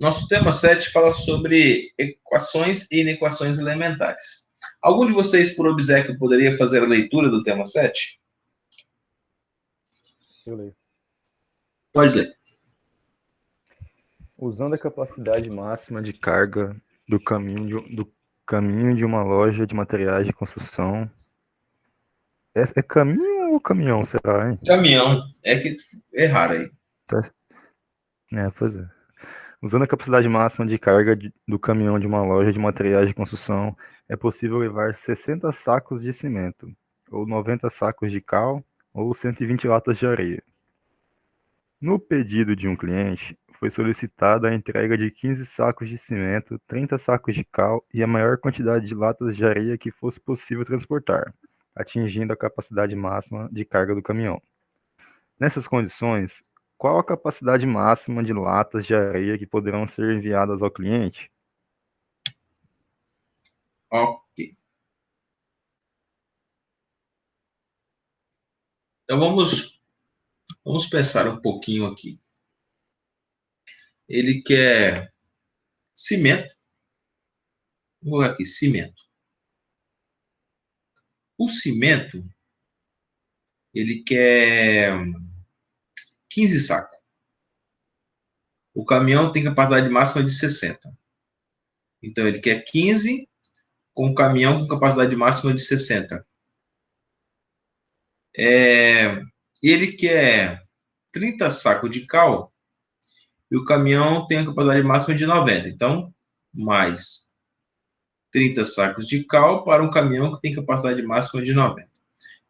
Nosso tema 7 fala sobre equações e inequações elementares. Algum de vocês, por obséquio, poderia fazer a leitura do tema 7? Eu leio. Pode ler. Usando a capacidade máxima de carga do caminho de uma loja de materiais de construção. É caminho ou caminhão, será, hein? Caminhão. É que erraram aí. Pois é. Usando a capacidade máxima de carga do caminhão de uma loja de materiais de construção, é possível levar 60 sacos de cimento, ou 90 sacos de cal, ou 120 latas de areia. No pedido de um cliente, foi solicitada a entrega de 15 sacos de cimento, 30 sacos de cal e a maior quantidade de latas de areia que fosse possível transportar, atingindo a capacidade máxima de carga do caminhão. Nessas condições, qual a capacidade máxima de latas de areia que poderão ser enviadas ao cliente? Ok. Então vamos pensar um pouquinho aqui. Ele quer cimento. Vou colocar aqui, cimento. O cimento, ele quer 15 sacos. O caminhão tem capacidade máxima de 60. Então, ele quer 15 com o caminhão com capacidade máxima de 60. Ele quer 30 sacos de cal e o caminhão tem a capacidade máxima de 90. Então, mais 30 sacos de cal para um caminhão que tem capacidade máxima de 90. A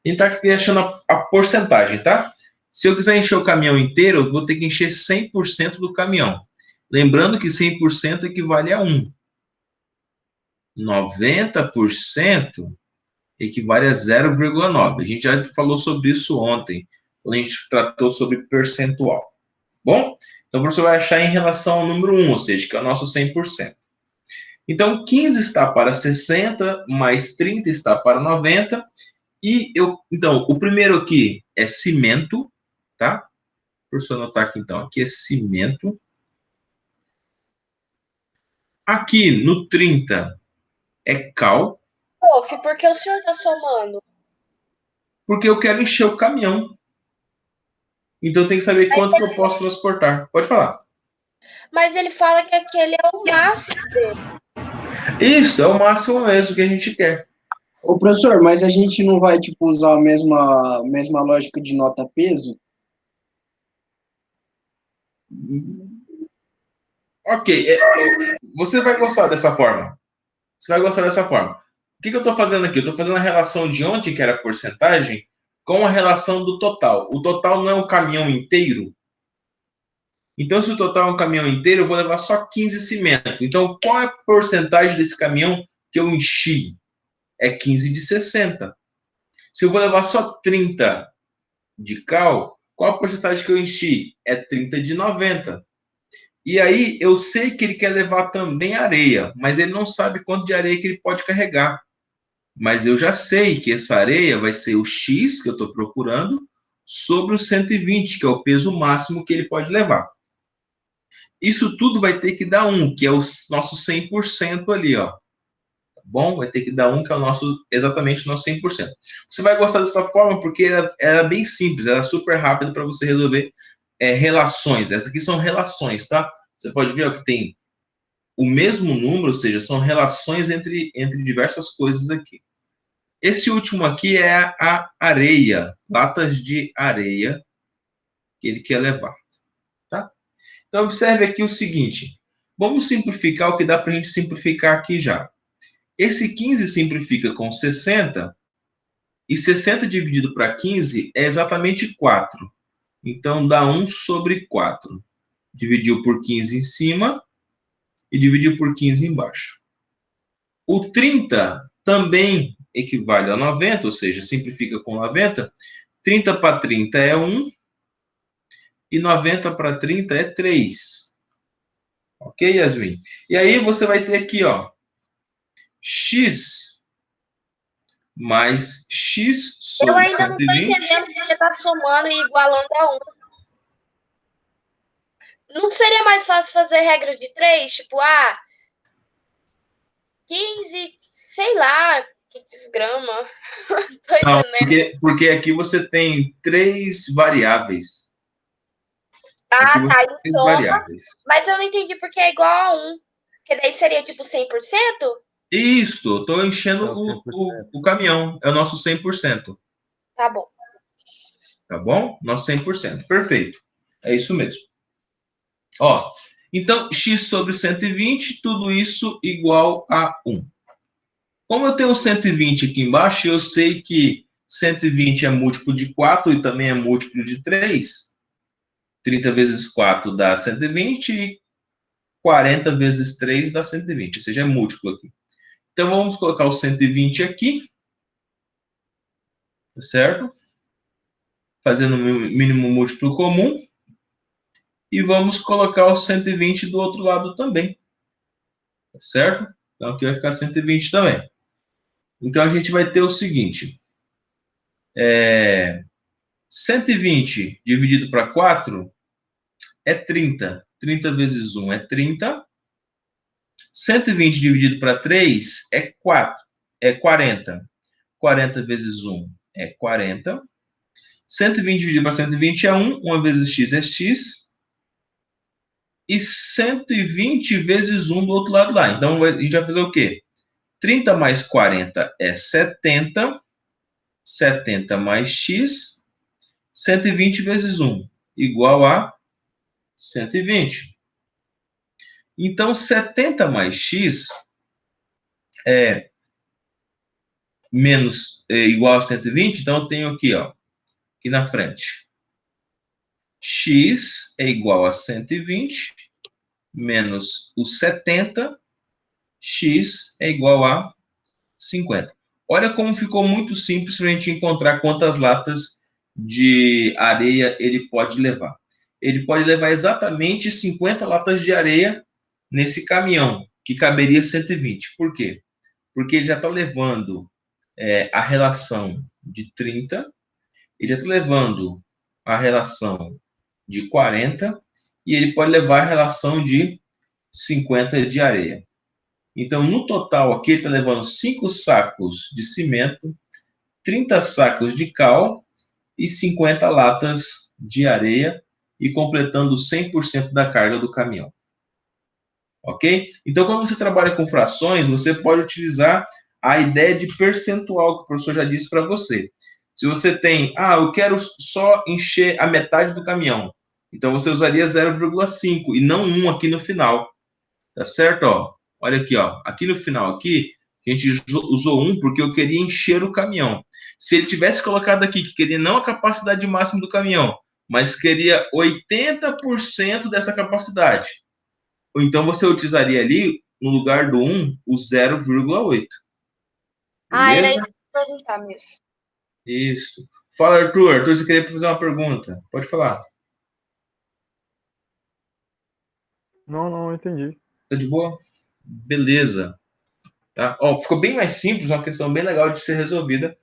gente está aqui achando a porcentagem, tá? Se eu quiser encher o caminhão inteiro, eu vou ter que encher 100% do caminhão. Lembrando que 100% equivale a 1. 90% equivale a 0,9. A gente já falou sobre isso ontem, quando a gente tratou sobre percentual. Bom? Então, o professor vai achar em relação ao número 1, ou seja, que é o nosso 100%. Então, 15 está para 60, mais 30 está para 90. Então, o primeiro aqui é cimento, tá? Professor, anotar aqui então. Aqui é cimento. Aqui no 30 é cal. Prof, por que o senhor está somando? Porque eu quero encher o caminhão. Então tem que saber quanto que eu posso transportar. Pode falar. Mas ele fala que aquele é o máximo dele. Isso, é o máximo mesmo que a gente quer. Ô, professor, mas a gente não vai, tipo, usar a mesma lógica de nota-peso? Ok, você vai gostar dessa forma. Você vai gostar dessa forma. O que eu estou fazendo aqui? Eu estou fazendo a relação de ontem, que era a porcentagem, com a relação do total. O total não é um caminhão inteiro? Então, se o total é um caminhão inteiro, eu vou levar só 15 cimento. Então, qual é a porcentagem desse caminhão que eu enchi? É 15 de 60. Se eu vou levar só 30 de cal, qual a porcentagem que eu enchi? É 30 de 90. E aí, eu sei que ele quer levar também areia, mas ele não sabe quanto de areia que ele pode carregar. Mas eu já sei que essa areia vai ser o X, que eu estou procurando, sobre o 120, que é o peso máximo que ele pode levar. Isso tudo vai ter que dar 1, que é o nosso 100% ali, ó. Tá bom? Vai ter que dar 1, que é o nosso, exatamente o nosso 100%. Você vai gostar dessa forma porque era bem simples, era super rápido para você resolver relações. Essas aqui são relações, tá? Você pode ver ó, que tem o mesmo número, ou seja, são relações entre diversas coisas aqui. Esse último aqui é a areia, latas de areia que ele quer levar, tá? Então, observe aqui o seguinte, vamos simplificar o que dá para a gente simplificar aqui já. Esse 15 simplifica com 60, e 60 dividido para 15 é exatamente 4. Então, dá 1 sobre 4. Dividiu por 15 em cima e dividiu por 15 embaixo. O 30 também equivale a 90, ou seja, simplifica com 90. 30 para 30 é 1 e 90 para 30 é 3. Ok, Yasmin? E aí você vai ter aqui, ó, x mais x Eu sobre ainda não estou 120. entendendo porque está somando e igualando a 1. Não seria mais fácil fazer regra de 3? Tipo, 15, sei lá, que desgrama. Tô Não, entendendo. porque aqui você tem 3 variáveis. Aqui você Tá, tem em 3 soma. variáveis. Mas eu não entendi porque é igual a 1. Porque daí seria tipo 100%? Isso, estou enchendo É o 100%. o caminhão. É o nosso 100%. Tá bom. Tá bom? Nosso 100%. Perfeito. É isso mesmo. Ó, então, x sobre 120, tudo isso igual a 1. Como eu tenho 120 aqui embaixo, eu sei que 120 é múltiplo de 4 e também é múltiplo de 3. 30 vezes 4 dá 120 e 40 vezes 3 dá 120, ou seja, é múltiplo aqui. Então, vamos colocar o 120 aqui, certo? Fazendo o mínimo múltiplo comum. E vamos colocar o 120 do outro lado também, certo? Então, aqui vai ficar 120 também. Então, a gente vai ter o seguinte. 120 dividido para 4 é 30. 30 vezes 1 é 30. 120 dividido para 3 é 4, é 40. 40 vezes 1 é 40. 120 dividido para 120 é 1. 1 vezes x é x. E 120 vezes 1 do outro lado lá. Então, a gente vai fazer o quê? 30 mais 40 é 70. 70 mais x. 120 vezes 1 igual a 120. Então, 70 mais x é igual a 120. Então, eu tenho aqui, ó, aqui na frente. X é igual a 120 menos o 70. X é igual a 50. Olha como ficou muito simples para a gente encontrar quantas latas de areia ele pode levar. Ele pode levar exatamente 50 latas de areia nesse caminhão, que caberia 120. Por quê? Porque ele já está levando a relação de 30, ele já está levando a relação de 40 e ele pode levar a relação de 50 de areia. Então, no total, aqui ele está levando 5 sacos de cimento, 30 sacos de cal e 50 latas de areia e completando 100% da carga do caminhão. Ok? Então, quando você trabalha com frações, você pode utilizar a ideia de percentual que o professor já disse para você. Se você tem, eu quero só encher a metade do caminhão, então você usaria 0,5 e não 1 aqui no final. Tá certo? Ó, olha aqui, ó. Aqui no final, aqui, a gente usou 1 porque eu queria encher o caminhão. Se ele tivesse colocado aqui que queria não a capacidade máxima do caminhão, mas queria 80% dessa capacidade, ou então você utilizaria ali, no lugar do 1, o 0,8. Era Beleza? isso que eu ia perguntar mesmo. Isso. Fala, Arthur. Arthur, você queria fazer uma pergunta? Pode falar. Não entendi. Tá de boa? Beleza. Tá? Ó, ficou bem mais simples, uma questão bem legal de ser resolvida.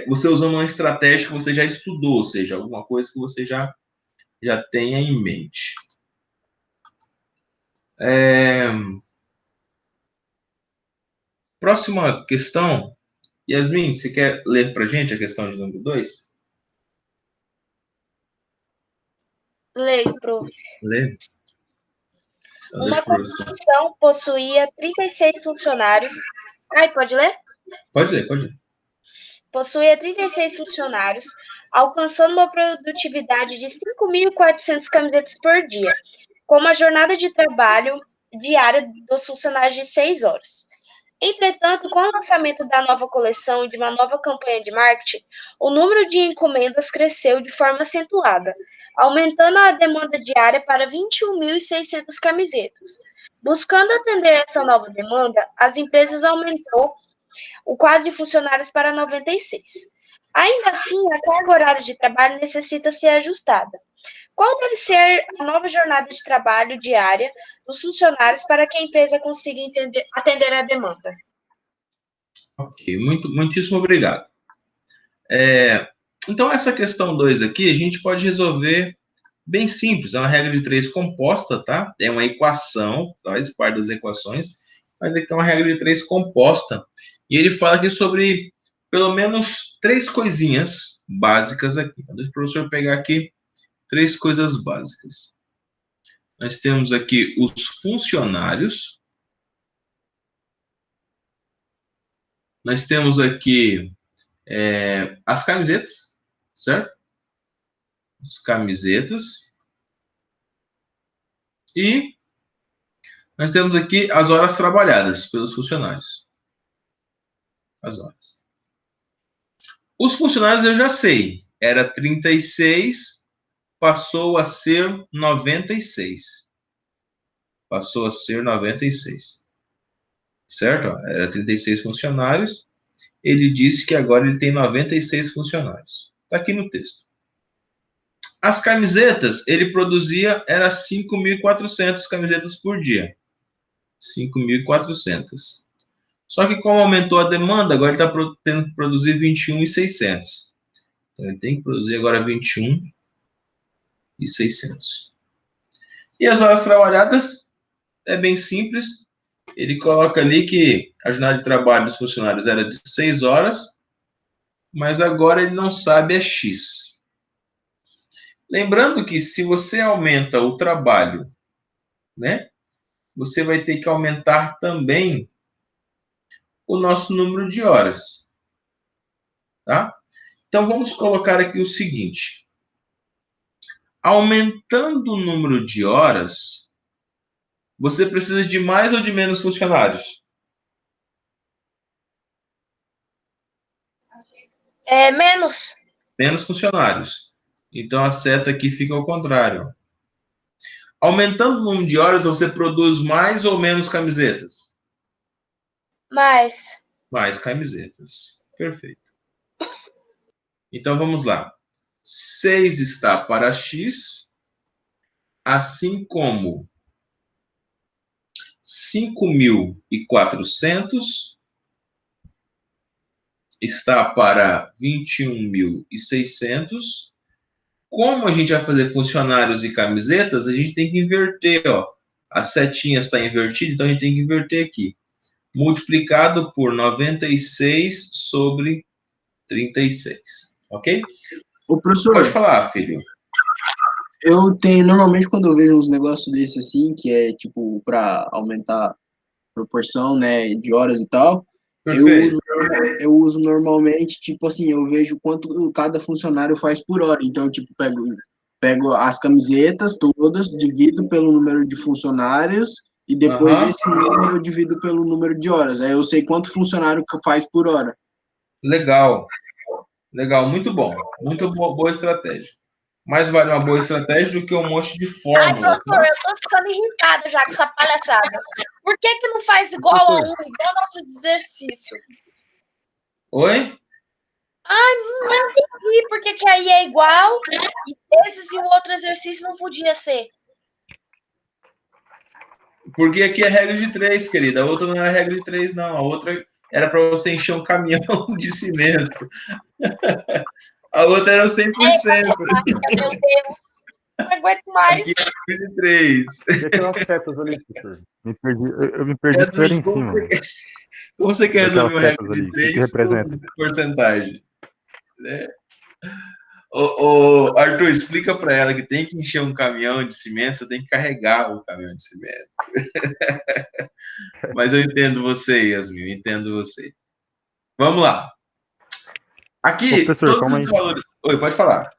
Você usando uma estratégia que você já estudou, ou seja, alguma coisa que você já tenha em mente. Próxima questão. Yasmin, você quer ler para a gente a questão de número 2? Leio, prof. Lê. Então, Uma deixa o professor. corporação possuía 36 funcionários. Pode ler? Pode ler, pode ler. Possuía 36 funcionários, alcançando uma produtividade de 5.400 camisetas por dia, com uma jornada de trabalho diária dos funcionários de 6 horas. Entretanto, com o lançamento da nova coleção e de uma nova campanha de marketing, o número de encomendas cresceu de forma acentuada, aumentando a demanda diária para 21.600 camisetas. Buscando atender essa nova demanda, as empresas aumentou o quadro de funcionários para 96. Ainda assim, a carga horária de trabalho necessita ser ajustada. Qual deve ser a nova jornada de trabalho diária dos funcionários para que a empresa consiga atender a demanda? Ok, muitíssimo obrigado. Então, essa questão 2 aqui, a gente pode resolver bem simples, é uma regra de 3 composta, tá? É uma equação, faz parte das equações, mas aqui é uma regra de 3 composta. E ele fala aqui sobre pelo menos 3 coisinhas básicas aqui. Deixa o professor pegar aqui 3 coisas básicas. Nós temos aqui os funcionários. Nós temos aqui as camisetas, certo? As camisetas. E nós temos aqui as horas trabalhadas pelos funcionários. As horas. Os funcionários eu já sei. Era 36, passou a ser 96. Passou a ser 96. Certo? Era 36 funcionários. Ele disse que agora ele tem 96 funcionários. Está aqui no texto. As camisetas, ele produzia, era 5.400 camisetas por dia. 5.400. Só que como aumentou a demanda, agora ele está tendo que produzir 21.600. Então ele tem que produzir agora 21.600. E as horas trabalhadas é bem simples. Ele coloca ali que a jornada de trabalho dos funcionários era de 6 horas, mas agora ele não sabe é X. Lembrando que se você aumenta o trabalho, né, você vai ter que aumentar também o nosso número de horas. Tá? Então, vamos colocar aqui o seguinte. Aumentando o número de horas, você precisa de mais ou de menos funcionários? Menos. Menos funcionários. Então, a seta aqui fica ao contrário. Aumentando o número de horas, você produz mais ou menos camisetas? Mais. Mais camisetas. Perfeito. Então, vamos lá. 6 está para X, assim como 5.400 está para 21.600. Como a gente vai fazer funcionários e camisetas, a gente tem que inverter, ó. A setinha está invertida, então a gente tem que inverter aqui. Multiplicado por 96 sobre 36. Ok? Ô, professor, Pode falar, filho. Normalmente quando eu vejo uns negócios desses assim, que é tipo para aumentar a proporção, né, de horas e tal, Perfeito. eu uso normalmente, tipo assim, eu vejo quanto cada funcionário faz por hora. Então, tipo, pego as camisetas todas, divido pelo número de funcionários e depois esse número eu divido pelo número de horas. Aí eu sei quanto funcionário faz por hora. Legal. Legal, muito bom. Muito boa estratégia. Mais vale uma boa estratégia do que um monte de fórmulas. Ai, professor, eu tô ficando irritada já com essa palhaçada. Por que não faz igual a igual a outro exercício? Oi? Não entendi por que aí é igual e esses e o outro exercício não podia ser. Porque aqui é regra de 3, querida. A outra não era regra de 3, não. A outra era para você encher um caminhão de cimento. A outra era 100%. Meu Deus. Não aguento mais. Aqui é regra de 3. E aquelas setas ali, professor? Eu me perdi se era em cima. Como você quer resolver uma regra de 3 que representa? com porcentagem? Né? Arthur, explica para ela que tem que encher um caminhão de cimento, você tem que carregar o caminhão de cimento. Mas eu entendo você, Yasmin, eu entendo você. Vamos lá. Aqui, ô, professor, todos os valores... Oi, pode falar.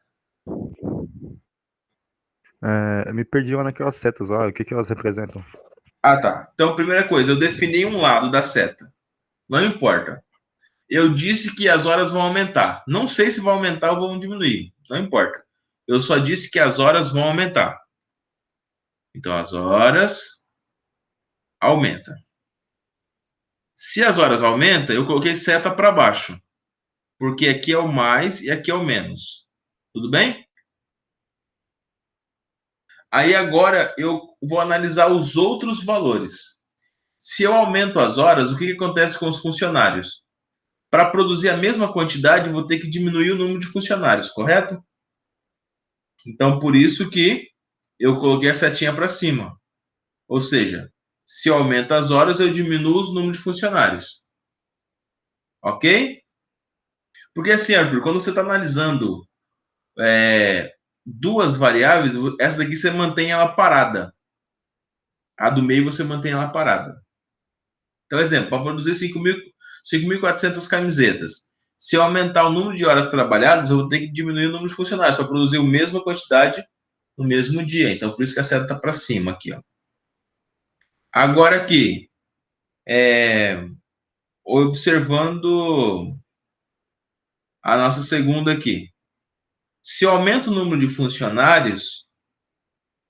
Eu me perdi lá naquelas setas lá, o que elas representam? Ah, tá. Então, primeira coisa, eu defini um lado da seta. Não importa. Eu disse que as horas vão aumentar. Não sei se vão aumentar ou vão diminuir. Não importa. Eu só disse que as horas vão aumentar. Então, as horas aumentam. Se as horas aumentam, eu coloquei seta para baixo. Porque aqui é o mais e aqui é o menos. Tudo bem? Aí agora eu vou analisar os outros valores. Se eu aumento as horas, o que acontece com os funcionários? Para produzir a mesma quantidade, eu vou ter que diminuir o número de funcionários, correto? Então, por isso que eu coloquei a setinha para cima. Ou seja, se eu aumento as horas, eu diminuo o número de funcionários. Ok? Porque assim, Arthur, quando você está analisando duas variáveis, essa daqui você mantém ela parada. A do meio você mantém ela parada. Então, exemplo, para produzir 5.400 camisetas. Se eu aumentar o número de horas trabalhadas, eu vou ter que diminuir o número de funcionários para produzir a mesma quantidade no mesmo dia. Então, por isso que a seta está para cima aqui. Ó. Agora aqui, observando a nossa segunda aqui. Se eu aumento o número de funcionários,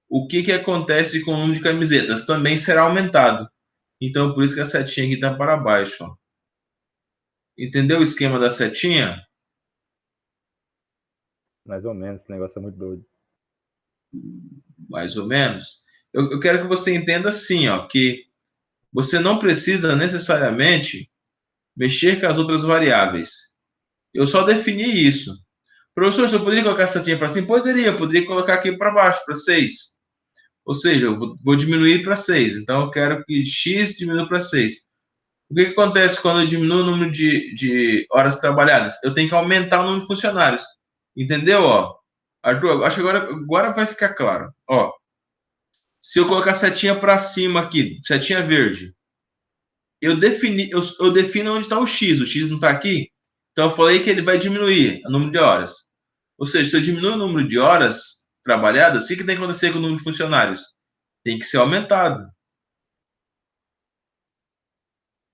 o que acontece com o número de camisetas? Também será aumentado. Então, por isso que a setinha aqui está para baixo. Ó. Entendeu o esquema da setinha? Mais ou menos, esse negócio é muito doido. Mais ou menos. Eu quero que você entenda assim, ó, que você não precisa necessariamente mexer com as outras variáveis. Eu só defini isso. Professor, você poderia colocar essa setinha para cima? Poderia colocar aqui para baixo, para 6. Ou seja, eu vou diminuir para 6. Então, eu quero que x diminua para 6. O que acontece quando eu diminuo o número de horas trabalhadas? Eu tenho que aumentar o número de funcionários. Entendeu? Ó, Arthur, acho que agora vai ficar claro. Ó, se eu colocar setinha para cima aqui, setinha verde, eu defino onde está o x. O x não está aqui. Então, eu falei que ele vai diminuir o número de horas. Ou seja, se eu diminuir o número de horas trabalhadas, o que tem que acontecer com o número de funcionários? Tem que ser aumentado.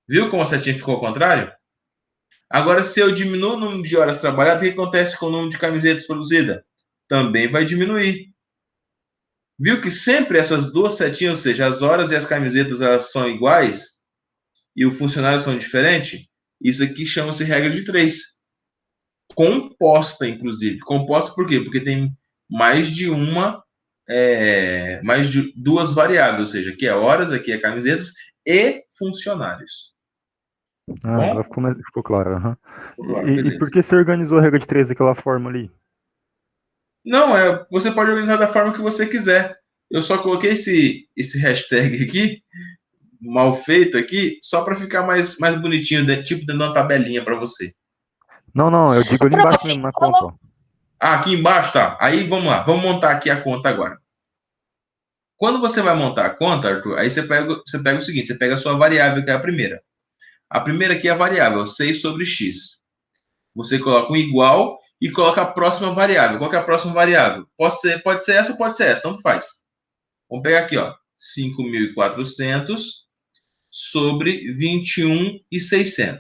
Viu como a setinha ficou ao contrário? Agora, se eu diminuo o número de horas trabalhadas, o que acontece com o número de camisetas produzidas? Também vai diminuir. Viu que sempre essas duas setinhas, ou seja, as horas e as camisetas, elas são iguais e os funcionários são diferentes? Isso aqui chama-se regra de 3. Composta, inclusive. Composta por quê? Porque tem mais de duas variáveis, ou seja, aqui é horas, aqui é camisetas e funcionários. Ah, agora ficou claro. Uhum. Claro, E por que você organizou a regra de 3 daquela forma ali? Não, você pode organizar da forma que você quiser. Eu só coloquei esse hashtag aqui, mal feito aqui, só para ficar mais bonitinho, tipo dando uma tabelinha para você. Não, eu digo ali embaixo mesmo na conta. Ó. Ah, aqui embaixo tá. Aí vamos lá, vamos montar aqui a conta agora. Quando você vai montar a conta, Arthur, aí você pega o seguinte, você pega a sua variável, que é a primeira. A primeira aqui é a variável, 6 sobre x. Você coloca um igual e coloca a próxima variável. Qual que é a próxima variável? Pode ser essa ou pode ser essa, tanto faz. Vamos pegar aqui, ó, 5.400 sobre 21.600.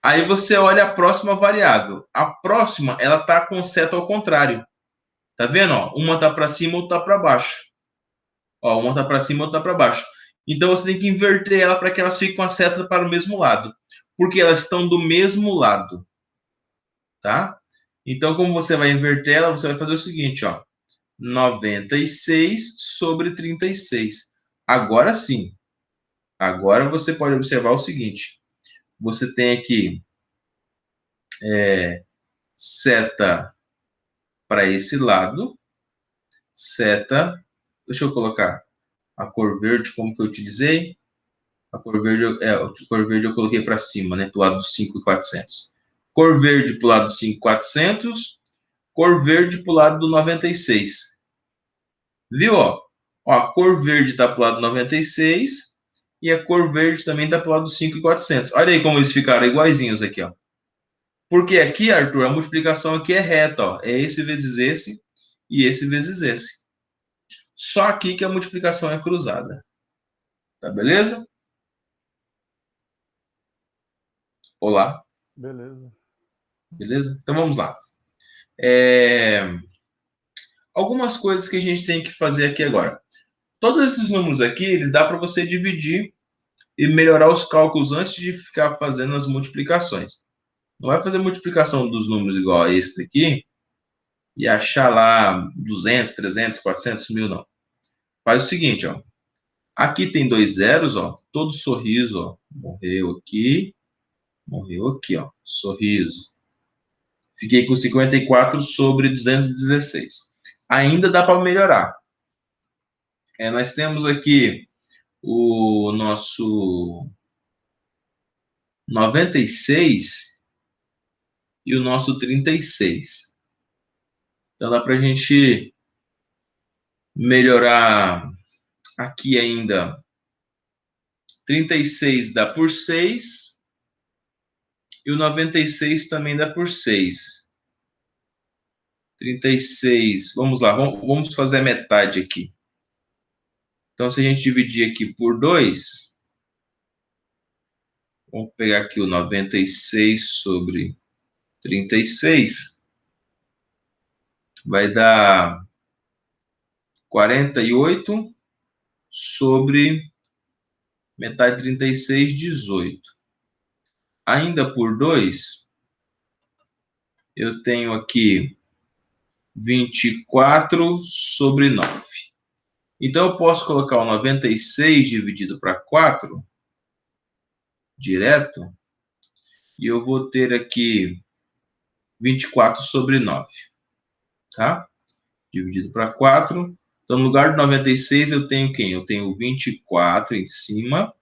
Aí você olha a próxima variável. A próxima, ela está com seta ao contrário. Tá vendo? Ó? Uma está para cima, outra está para baixo. Ó, uma está para cima, outra está para baixo. Então você tem que inverter ela para que elas fiquem com a seta para o mesmo lado. Porque elas estão do mesmo lado. Tá? Então, como você vai inverter ela, você vai fazer o seguinte, ó. 96 sobre 36. Agora sim. Agora você pode observar o seguinte. Você tem aqui seta para esse lado. Seta. Deixa eu colocar a cor verde, como que eu utilizei. A cor verde eu coloquei para cima, né? Para o lado do 5.400. Cor verde para o lado do 5.400. Cor verde para o lado do 96. Viu? Ó, a cor verde está para o lado do 96 e a cor verde também está para o lado do 5.400. Olha aí como eles ficaram iguaizinhos aqui, ó. Porque aqui, Arthur, a multiplicação aqui é reta, ó. É esse vezes esse e esse vezes esse. Só aqui que a multiplicação é cruzada. Tá beleza? Olá. Beleza. Beleza? Então vamos lá. Algumas coisas que a gente tem que fazer aqui agora. Todos esses números aqui, eles dá para você dividir e melhorar os cálculos antes de ficar fazendo as multiplicações. Não vai fazer multiplicação dos números igual a esse daqui e achar lá 200, 300, 400 mil, não. Faz o seguinte, ó. Aqui tem 2 zeros, ó. Todo sorriso, ó. Morreu aqui, ó. Sorriso. Fiquei com 54 sobre 216. ainda dá para melhorar. Nós temos aqui o nosso 96 e o nosso 36. Então dá para a gente melhorar aqui ainda. 36 dá por 6 e o 96 também dá por 6. 36, vamos lá, vamos fazer a metade aqui. Então, se a gente dividir aqui por 2, vamos pegar aqui o 96 sobre 36, vai dar 48 sobre metade de 36, 18. Ainda por 2, eu tenho aqui 24 sobre 9. Então, eu posso colocar o 96 dividido para 4, direto, e eu vou ter aqui 24 sobre 9, tá? Dividido para 4. Então, no lugar do 96, eu tenho quem? Eu tenho 24 em cima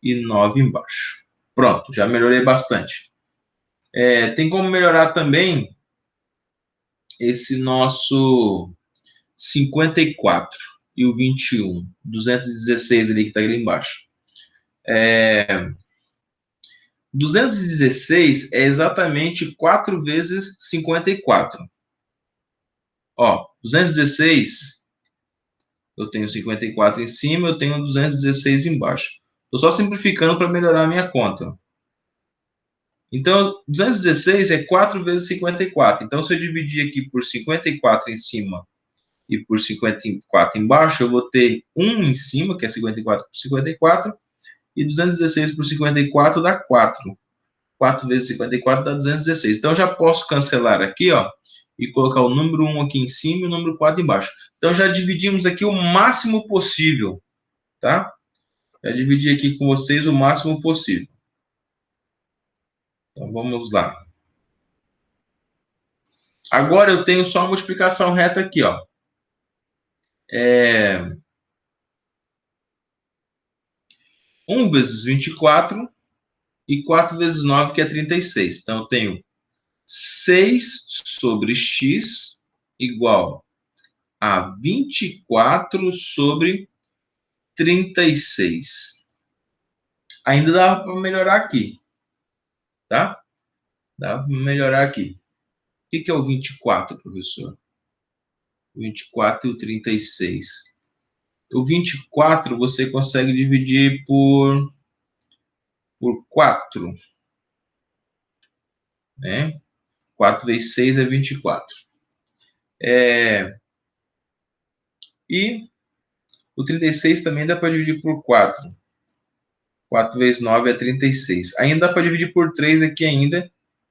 e 9 embaixo. Pronto, já melhorei bastante. Tem como melhorar também esse nosso 54 e o 21, 216 ali que está ali embaixo. 216 é exatamente 4 vezes 54. Ó, 216, eu tenho 54 em cima, eu tenho 216 embaixo. Estou só simplificando para melhorar a minha conta. Então, 216 é 4 vezes 54. Então, se eu dividir aqui por 54 em cima e por 54 embaixo, eu vou ter 1 em cima, que é 54 por 54, e 216 por 54 dá 4. 4 vezes 54 dá 216. Então, já posso cancelar aqui, ó, e colocar o número 1 aqui em cima e o número 4 embaixo. Então, já dividimos aqui o máximo possível, tá? Já dividi aqui com vocês o máximo possível. Então, vamos lá. Agora, eu tenho só a multiplicação reta aqui, ó. 1 vezes 24 e 4 vezes 9, que é 36. Então, eu tenho 6 sobre x igual a 24 sobre 36. Ainda dá para melhorar aqui, tá? Dá para melhorar aqui. O que é o 24, professor? O 24 e o 36. O 24 você consegue dividir por 4, né? 4 vezes 6 é 24. E o 36 também dá para dividir por 4. 4 vezes 9 é 36. Ainda dá para dividir por 3 aqui ainda.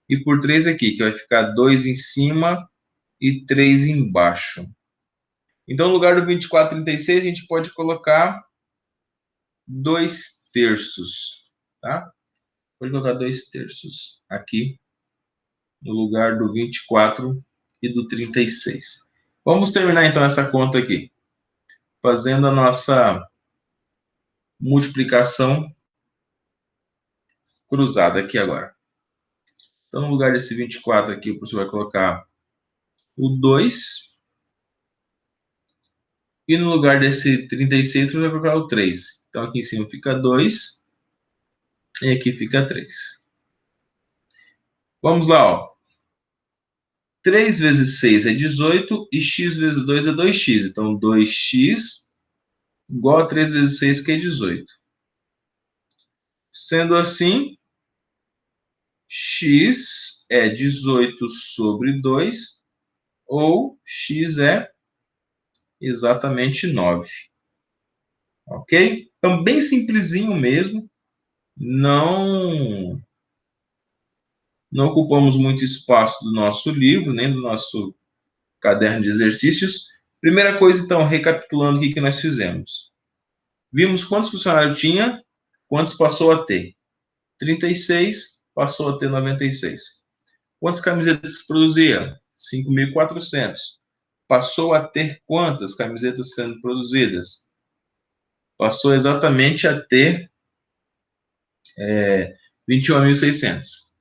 E por 3 aqui, que vai ficar 2 em cima e 3 embaixo. Então, no lugar do 24 e 36, a gente pode colocar 2 terços. Tá? Pode colocar 2 terços aqui, no lugar do 24 e do 36. Vamos terminar, então, essa conta aqui. Fazendo a nossa multiplicação cruzada aqui agora. Então, no lugar desse 24 aqui, o professor vai colocar o 2. E no lugar desse 36, você vai colocar o 3. Então, aqui em cima fica 2. E aqui fica 3. Vamos lá, ó. 3 vezes 6 é 18. E x vezes 2 é 2x. Então, 2x igual a 3 vezes 6, que é 18. Sendo assim, x é 18 sobre 2. Ou x é exatamente 9. Ok? Então, bem simplesinho mesmo. Não ocupamos muito espaço do nosso livro, nem do nosso caderno de exercícios. Primeira coisa, então, recapitulando o que nós fizemos. Vimos quantos funcionários tinha, quantos passou a ter. 36 passou a ter 96. Quantas camisetas produzia? 5.400. passou a ter quantas camisetas sendo produzidas? Passou exatamente a ter 21.600.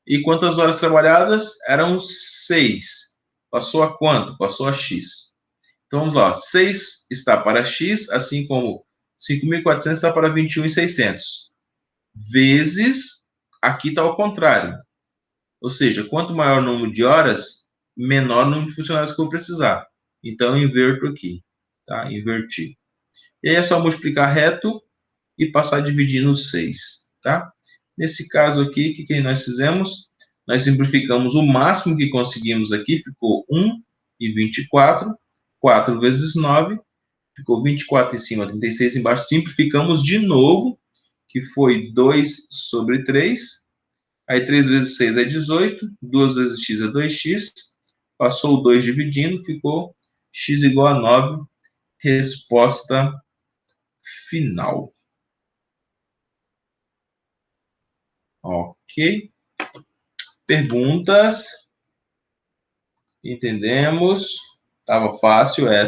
E quantas horas trabalhadas? Eram 6. Passou a quanto? Passou a X. Então, vamos lá. 6 está para X, assim como 5.400 está para 21.600. Vezes, aqui está ao contrário. Ou seja, quanto maior o número de horas, menor o número de funcionários que eu vou precisar. Então, eu inverto aqui. Tá? Inverti. E aí é só multiplicar reto e passar dividindo 6. Tá? Nesse caso aqui, o que nós fizemos? Nós simplificamos o máximo que conseguimos aqui, ficou 1/24, 4 vezes 9, ficou 24 em cima, 36 embaixo. Simplificamos de novo, que foi 2/3. Aí 3 vezes 6 é 18, 2 vezes x é 2x. Passou o 2 dividindo, ficou x igual a 9. Resposta final. Ok. Perguntas? Entendemos. Estava fácil essa.